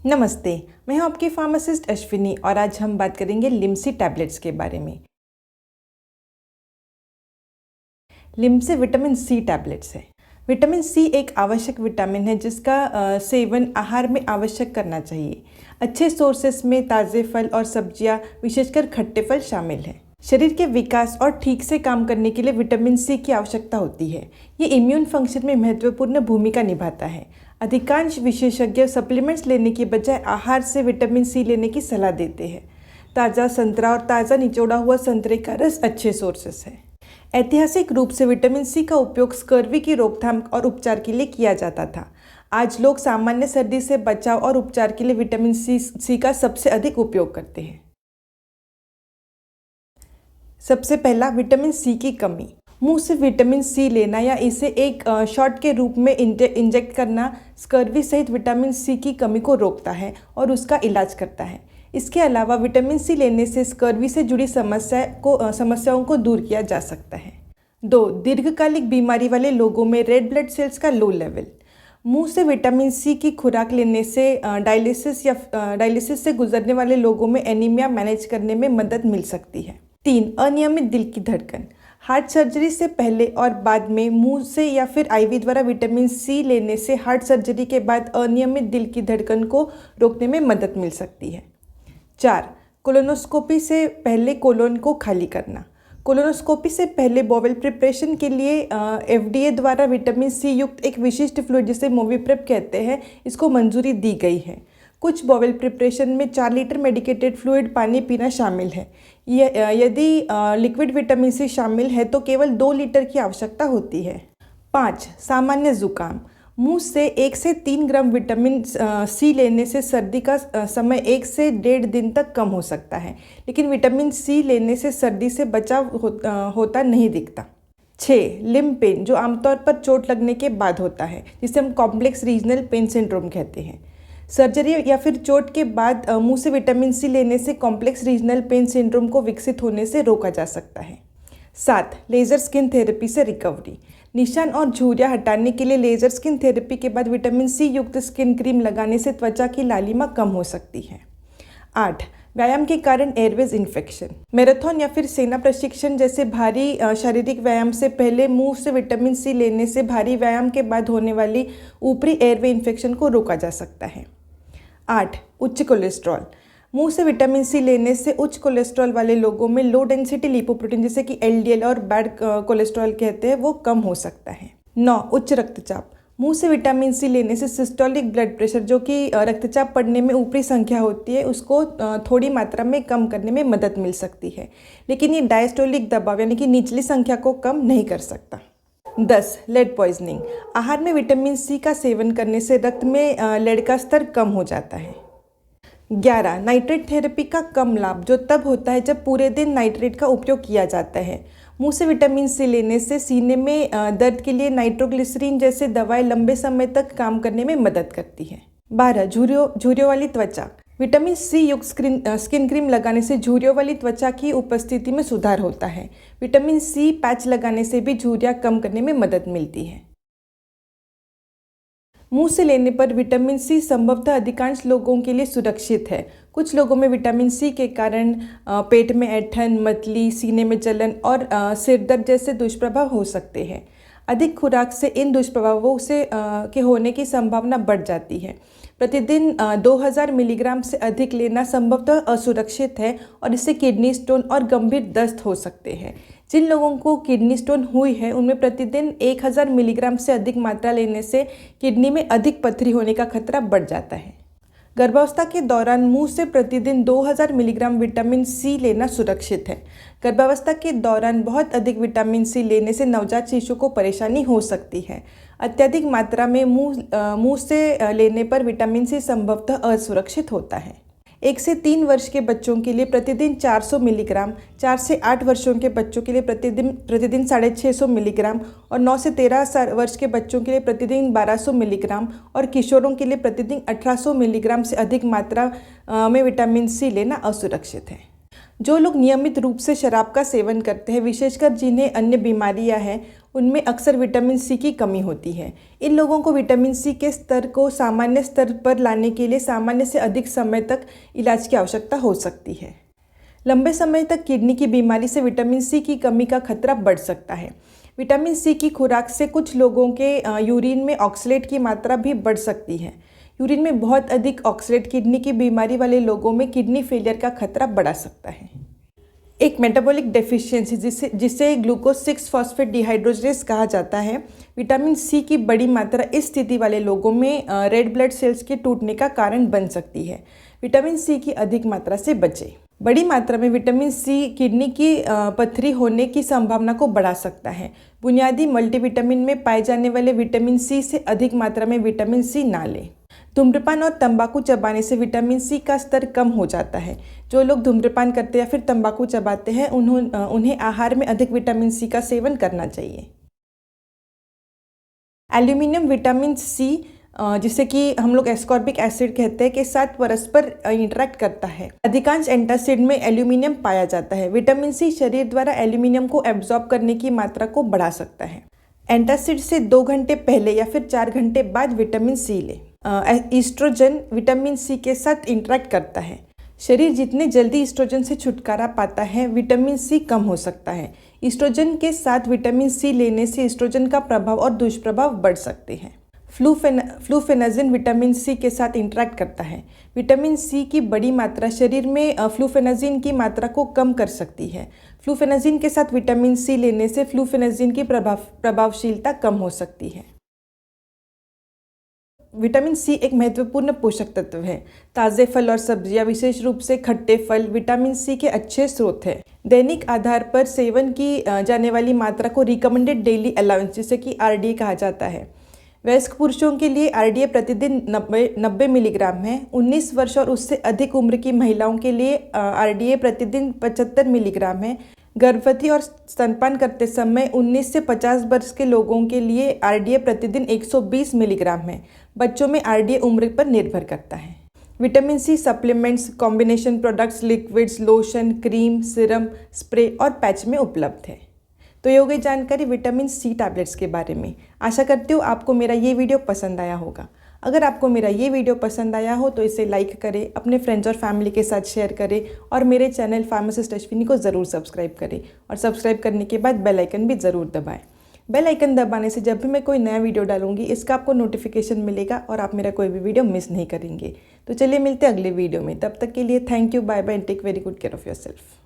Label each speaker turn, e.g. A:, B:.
A: नमस्ते। मैं हूं आपकी फार्मासिस्ट अश्विनी और आज हम बात करेंगे लिम्सी टैबलेट्स के बारे में। लिम्सी विटामिन सी टैबलेट्स है। विटामिन सी एक आवश्यक विटामिन है जिसका सेवन आहार में आवश्यक करना चाहिए। अच्छे सोर्सेस में ताज़े फल और सब्जियां, विशेषकर खट्टे फल शामिल हैं। शरीर के विकास और ठीक से काम करने के लिए विटामिन सी की आवश्यकता होती है। ये इम्यून फंक्शन में महत्वपूर्ण भूमिका निभाता है। अधिकांश विशेषज्ञ सप्लीमेंट्स लेने के बजाय आहार से विटामिन सी लेने की सलाह देते हैं। ताज़ा संतरा और ताज़ा निचोड़ा हुआ संतरे का रस अच्छे सोर्सेस है। ऐतिहासिक रूप से विटामिन सी का उपयोग स्कर्वी की रोकथाम और उपचार के लिए किया जाता था। आज लोग सामान्य सर्दी से बचाव और उपचार के लिए विटामिन सी का सबसे अधिक उपयोग करते हैं। सबसे पहला, विटामिन सी की कमी। मुंह से विटामिन सी लेना या इसे एक शॉट के रूप में इंजेक्ट करना स्कर्वी सहित विटामिन सी की कमी को रोकता है और उसका इलाज करता है। इसके अलावा विटामिन सी लेने से स्कर्वी से जुड़ी समस्याओं को दूर किया जा सकता है। 2. दीर्घकालिक बीमारी वाले लोगों में रेड ब्लड सेल्स का लो लेवल। मुंह से विटामिन सी की खुराक लेने से डायलिसिस से गुजरने वाले लोगों में एनीमिया मैनेज करने में मदद मिल सकती है। 3. अनियमित दिल की धड़कन। हार्ट सर्जरी से पहले और बाद में मुंह से या फिर आईवी द्वारा विटामिन सी लेने से हार्ट सर्जरी के बाद अनियमित दिल की धड़कन को रोकने में मदद मिल सकती है। 4. कोलोनोस्कोपी से पहले कोलोन को खाली करना। कोलोनोस्कोपी से पहले बॉवेल प्रिपरेशन के लिए FDA द्वारा विटामिन सी युक्त एक विशिष्ट फ्लूइड जिसे मोविप्रेप कहते हैं, इसको मंजूरी दी गई है। कुछ बॉवेल प्रिपरेशन में 4 लीटर मेडिकेटेड फ्लूइड पानी पीना शामिल है। यदि लिक्विड विटामिन सी शामिल है तो केवल 2 लीटर की आवश्यकता होती है। 5. सामान्य जुकाम। मुंह से 1 से 3 ग्राम विटामिन सी लेने से सर्दी का समय 1 से 1.5 दिन तक कम हो सकता है, लेकिन विटामिन सी लेने से सर्दी से बचाव होता नहीं दिखता। 6. लिम्ब पेन, जो आमतौर पर चोट लगने के बाद होता है, जिसे हम कॉम्प्लेक्स रीजनल पेन सिंड्रोम कहते हैं। सर्जरी या फिर चोट के बाद मुंह से विटामिन सी लेने से कॉम्प्लेक्स रीजनल पेन सिंड्रोम को विकसित होने से रोका जा सकता है। 7. लेज़र स्किन थेरेपी से रिकवरी। निशान और झुर्रियाँ हटाने के लिए लेज़र स्किन थेरेपी के बाद विटामिन सी युक्त स्किन क्रीम लगाने से त्वचा की लालिमा कम हो सकती है। 8. व्यायाम के कारण एयरवेज इन्फेक्शन। मैराथन या फिर सेना प्रशिक्षण जैसे भारी शारीरिक व्यायाम से पहले मुंह से विटामिन सी लेने से भारी व्यायाम के बाद होने वाली ऊपरी एयरवे इन्फेक्शन को रोका जा सकता है। 8. उच्च कोलेस्ट्रॉल। मुंह से विटामिन सी लेने से उच्च कोलेस्ट्रॉल वाले लोगों में लो डेंसिटी लिपोप्रोटीन, जिसे कि LDL और बैड कोलेस्ट्रॉल कहते हैं, वो कम हो सकता है। 9. उच्च रक्तचाप। मुंह से विटामिन सी लेने से सिस्टोलिक ब्लड प्रेशर, जो कि रक्तचाप बढ़ने में ऊपरी संख्या होती है, उसको थोड़ी मात्रा में कम करने में मदद मिल सकती है, लेकिन ये डायस्टोलिक दबाव यानी कि निचली संख्या को कम नहीं कर सकता। 10. Lead poisoning. आहार में विटामिन सी का सेवन करने से रक्त में लेड का स्तर कम हो जाता है। 11. नाइट्रेट थेरेपी का कम लाभ, जो तब होता है जब पूरे दिन नाइट्रेट का उपयोग किया जाता है। मुंह से विटामिन सी लेने से सीने में दर्द के लिए नाइट्रोग्लिसरीन जैसे दवाएं लंबे समय तक काम करने में मदद करती है। 12. झुर्रियों वाली त्वचा। विटामिन सी युक्त स्किन क्रीम लगाने से झुर्रियों वाली त्वचा की उपस्थिति में सुधार होता है। विटामिन सी पैच लगाने से भी झुर्रियाँ कम करने में मदद मिलती है। मुंह से लेने पर विटामिन सी संभवतः अधिकांश लोगों के लिए सुरक्षित है। कुछ लोगों में विटामिन सी के कारण पेट में ऐंठन, मतली, सीने में जलन और सिर दर्द जैसे दुष्प्रभाव हो सकते हैं। अधिक खुराक से इन दुष्प्रभावों के होने की संभावना बढ़ जाती है। प्रतिदिन 2000 मिलीग्राम से अधिक लेना संभवतः असुरक्षित है और इससे किडनी स्टोन और गंभीर दस्त हो सकते हैं। जिन लोगों को किडनी स्टोन हुई है उनमें प्रतिदिन 1000 मिलीग्राम से अधिक मात्रा लेने से किडनी में अधिक पथरी होने का खतरा बढ़ जाता है। गर्भावस्था के दौरान मुंह से प्रतिदिन 2000 मिलीग्राम विटामिन सी लेना सुरक्षित है। गर्भावस्था के दौरान बहुत अधिक विटामिन सी लेने से नवजात शिशु को परेशानी हो सकती है। अत्यधिक मात्रा में मुंह से लेने पर विटामिन सी संभवतः असुरक्षित होता है। 1 से 3 वर्ष के बच्चों के लिए प्रतिदिन 400 मिलीग्राम, 4 से 8 वर्षों के बच्चों के लिए प्रतिदिन 650 मिलीग्राम और 9 से 13 वर्ष के बच्चों के लिए प्रतिदिन 1200 मिलीग्राम और किशोरों के लिए प्रतिदिन 1800 मिलीग्राम से अधिक मात्रा में विटामिन सी लेना असुरक्षित है। जो लोग नियमित रूप से शराब का सेवन करते हैं, विशेषकर जिन्हें अन्य बीमारियां हैं, उनमें अक्सर विटामिन सी की कमी होती है। इन लोगों को विटामिन सी के स्तर को सामान्य स्तर पर लाने के लिए सामान्य से अधिक समय तक इलाज की आवश्यकता हो सकती है। लंबे समय तक किडनी की बीमारी से विटामिन सी की कमी का खतरा बढ़ सकता है। विटामिन सी की खुराक से कुछ लोगों के यूरिन में ऑक्सलेट की मात्रा भी बढ़ सकती है। यूरिन में बहुत अधिक ऑक्सलेट किडनी की बीमारी वाले लोगों में किडनी फेलियर का खतरा बढ़ा सकता है। एक मेटाबॉलिक डेफिशिएंसी जिसे ग्लूकोज 6 फॉस्फेट डिहाइड्रोजिनेज कहा जाता है, विटामिन सी की बड़ी मात्रा इस स्थिति वाले लोगों में रेड ब्लड सेल्स के टूटने का कारण बन सकती है। विटामिन सी की अधिक मात्रा से बचें। बड़ी मात्रा में विटामिन सी किडनी की पथरी होने की संभावना को बढ़ा सकता है। बुनियादी मल्टीविटामिन में पाए जाने वाले विटामिन सी से अधिक मात्रा में विटामिन सी ना लें। धूम्रपान और तंबाकू चबाने से विटामिन सी का स्तर कम हो जाता है। जो लोग धूम्रपान करते हैं या फिर तंबाकू चबाते हैं उन्हें आहार में अधिक विटामिन सी का सेवन करना चाहिए। एल्यूमिनियम विटामिन सी जिसे कि हम लोग एस्कॉर्बिक एसिड कहते हैं के साथ परस्पर इंटरेक्ट करता है। अधिकांश एंटासिड में एल्यूमिनियम पाया जाता है। विटामिन सी शरीर द्वारा एल्यूमिनियम को एब्जॉर्ब करने की मात्रा को बढ़ा सकता है। एंटासिड से 2 घंटे पहले या फिर 4 घंटे बाद विटामिन सी लें। ईस्ट्रोजन विटामिन सी के साथ इंटरेक्ट करता है। शरीर जितने जल्दी ईस्ट्रोजन से छुटकारा पाता है, विटामिन सी कम हो सकता है। ईस्ट्रोजन के साथ विटामिन सी लेने से ईस्ट्रोजन का प्रभाव और दुष्प्रभाव बढ़ सकते हैं। फ्लूफेनाजिन विटामिन सी के साथ इंटरेक्ट करता है। विटामिन सी की बड़ी मात्रा शरीर में फ्लूफेनाजिन की मात्रा को कम कर सकती है। फ्लूफेनाजिन के साथ विटामिन सी लेने से फ्लूफेनाजिन की प्रभावशीलता कम हो सकती है। विटामिन सी एक महत्वपूर्ण पोषक तत्व है। ताज़े फल और सब्जियां, विशेष रूप से खट्टे फल, विटामिन सी के अच्छे स्रोत हैं। दैनिक आधार पर सेवन की जाने वाली मात्रा को रिकमेंडेड डेली अलाउंस जिसे कि आरडीए कहा जाता है। वयस्क पुरुषों के लिए आरडीए प्रतिदिन 90 मिलीग्राम है। 19 वर्ष और उससे अधिक उम्र की महिलाओं के लिए आरडीए प्रतिदिन 75 मिलीग्राम है। गर्भवती और स्तनपान करते समय 19 से 50 वर्ष के लोगों के लिए आरडीए प्रतिदिन 120 मिलीग्राम है। बच्चों में आरडीए उम्र पर निर्भर करता है। Vitamin C supplements, combination products, liquids, lotion, cream, serum, spray और पैच में उपलब्ध है। तो ये हो गई जानकारी विटामिन सी टैबलेट्स के बारे में। आशा करती हूँ आपको मेरा ये वीडियो पसंद आया होगा। अगर आपको मेरा ये वीडियो पसंद आया हो तो इसे लाइक करें, अपने फ्रेंड्स और फैमिली के साथ शेयर करें और मेरे चैनल फार्मासिस्ट अश्विनी को ज़रूर सब्सक्राइब करें। और सब्सक्राइब करने के बाद बेल आइकन भी ज़रूर दबाएं। बेल आइकन दबाने से जब भी मैं कोई नया वीडियो डालूंगी इसका आपको नोटिफिकेशन मिलेगा और आप मेरा कोई भी वीडियो मिस नहीं करेंगे। तो चलिए मिलते हैं अगले वीडियो में। तब तक के लिए thank you, bye bye and take very good care of yourself.